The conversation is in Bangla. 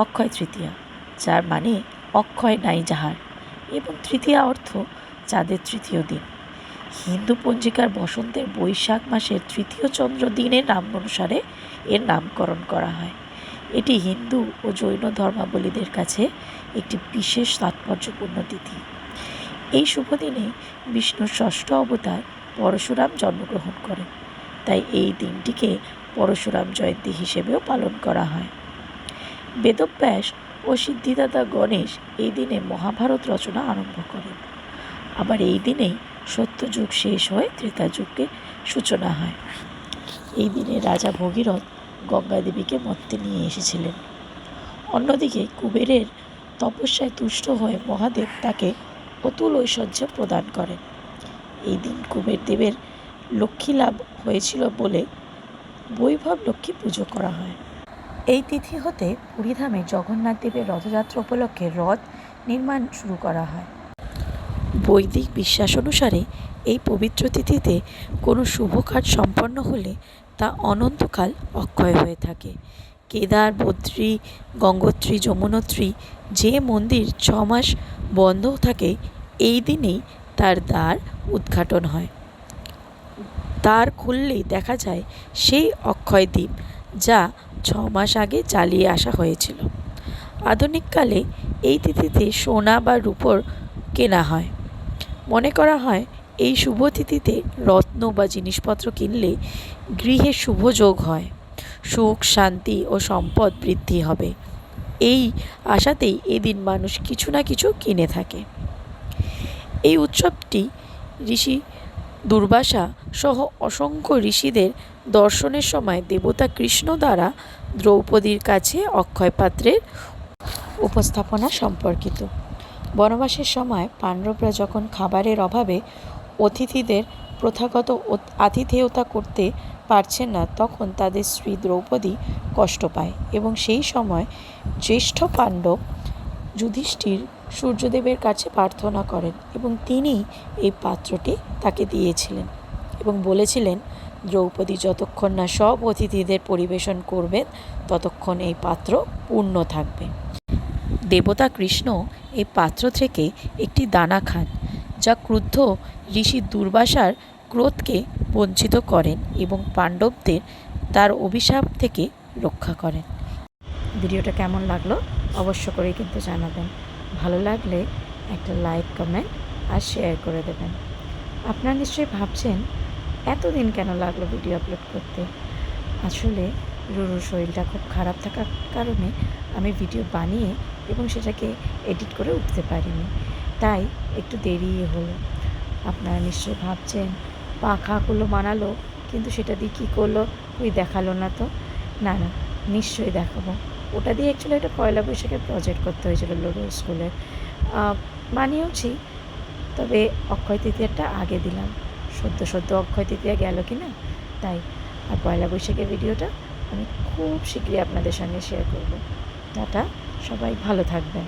অক্ষয় তৃতীয়া, যার মানে অক্ষয় নাই যাহার, এবং তৃতীয়া অর্থ চাঁদের তৃতীয় দিন। হিন্দু পঞ্জিকার বসন্তের বৈশাখ মাসের তৃতীয় চন্দ্র দিনের নাম অনুসারে এর নামকরণ করা হয়। এটি হিন্দু ও জৈন ধর্মাবলীদের কাছে একটি বিশেষ তাৎপর্যপূর্ণ তিথি। এই শুভ দিনে বিষ্ণুর ষষ্ঠ অবতার পরশুরাম জন্মগ্রহণ করেন, তাই এই দিনটিকে পরশুরাম জয়ন্তী হিসেবেও পালন করা হয়। বেদব্যাস ও সিদ্ধিদাতা গণেশ এই দিনে মহাভারত রচনা আরম্ভ করেন। আবার এই দিনেই সত্যযুগ শেষ হয়ে ত্রেতা যুগের সূচনা হয়। এই দিনে রাজা ভগীরথ গঙ্গা দেবীকে মর্তে নিয়ে এসেছিলেন। অন্যদিকে কুবেরের তপস্যায় তুষ্ট হয়ে মহাদেব তাকে অতুল ঐশ্বর্য প্রদান করেন। এই দিন কুবের দেবের লক্ষ্মী লাভ হয়েছিল বলে বৈভব লক্ষ্মী পুজো করা হয়। এই তিথি হতে পুরীধামে জগন্নাথ দেবের রথযাত্রা উপলক্ষে রথ নির্মাণ শুরু করা হয়। বৈদিক বিশ্বাস অনুসারে এই পবিত্র তিথিতে কোনো শুভ কাজ সম্পন্ন হলে তা অনন্তকাল অক্ষয় হয়ে থাকে। কেদার, বদ্রী, গঙ্গোত্রী, যমুনোত্রী যে মন্দির 6 মাস বন্ধ থাকে, এই দিনেই তার দ্বার উদ্ঘাটন হয়। দ্বার খুললেই দেখা যায় সেই অক্ষয় দ্বীপ, যা 6 মাস আগে জ্বালিয়ে আসা হয়েছিল। আধুনিককালে এই তিথিতে সোনা বা রূপোর কেনা হয়। মনে করা হয় এই শুভ তিথিতে রত্ন বা জিনিসপত্র কিনলে গৃহে শুভ যোগ হয়, সুখ, শান্তি ও সম্পদ বৃদ্ধি হবে। এই আশাতেই এদিন মানুষ কিছু না কিছু কিনে থাকে। এই উৎসবটি ঋষি দুর্বাসা সহ অসংখ্য ঋষিদের দর্শনের সময় দেবতা কৃষ্ণ দ্বারা দ্রৌপদীর কাছে অক্ষয় পাত্রের উপস্থাপনা সম্পর্কিত। বনবাসের সময় পাণ্ডবরা যখন খাবারের অভাবে অতিথিদের প্রথাগত আতিথেয়তা করতে পারছেন না, তখন তাদের স্ত্রী দ্রৌপদী কষ্ট পায় এবং সেই সময় জ্যেষ্ঠ পাণ্ডব যুধিষ্ঠির সূর্যদেবের কাছে প্রার্থনা করেন এবং তিনি এই পাত্রটি তাকে দিয়েছিলেন এবং বলেছিলেন, দ্রৌপদী যতক্ষণ না সব অতিথিদের পরিবেশন করবেন ততক্ষণ এই পাত্র পূর্ণ থাকবে। দেবতা কৃষ্ণ এই পাত্র থেকে একটি দানা খান, যা ক্রুদ্ধ ঋষি দুর্বাসার ক্রোধকে বঞ্চিত করেন এবং পাণ্ডবদের তার অভিশাপ থেকে রক্ষা করেন। ভিডিওটা কেমন লাগলো অবশ্য করেই কিন্তু জানাবেন। ভালো লাগলে একটা লাইক, কমেন্ট আর শেয়ার করে দেবেন। আপনারা নিশ্চয়ই ভাবছেন এতদিন কেন লাগলো ভিডিও আপলোড করতে। আসলে রুরুর শরীরটা খুব খারাপ থাকার কারণে আমি ভিডিও বানিয়ে এবং সেটাকে এডিট করে উঠতে পারিনি, তাই একটু দেরি হলো। আপনারা নিশ্চয়ই ভাবছেন পাখাগুলো বানালো কিন্তু সেটা দিয়ে কী করলো, ওই দেখালো না তো। না, নিশ্চয়ই দেখাবো। ওটা দিয়ে অ্যাকচুয়ালি একটা পয়লা বৈশাখের প্রজেক্ট করতে হয়েছিল লুরুর স্কুলে, বানিয়েওছি, তবে অক্ষয় তৃতীয়াটা আগে দিলাম। সদ্য অক্ষয় তৃতীয়া গেল কি না, তাই। আর পয়লা বৈশাখের ভিডিওটা আমি খুব শীঘ্রই আপনাদের সঙ্গে শেয়ার করব। টাটা, সবাই ভালো থাকবেন।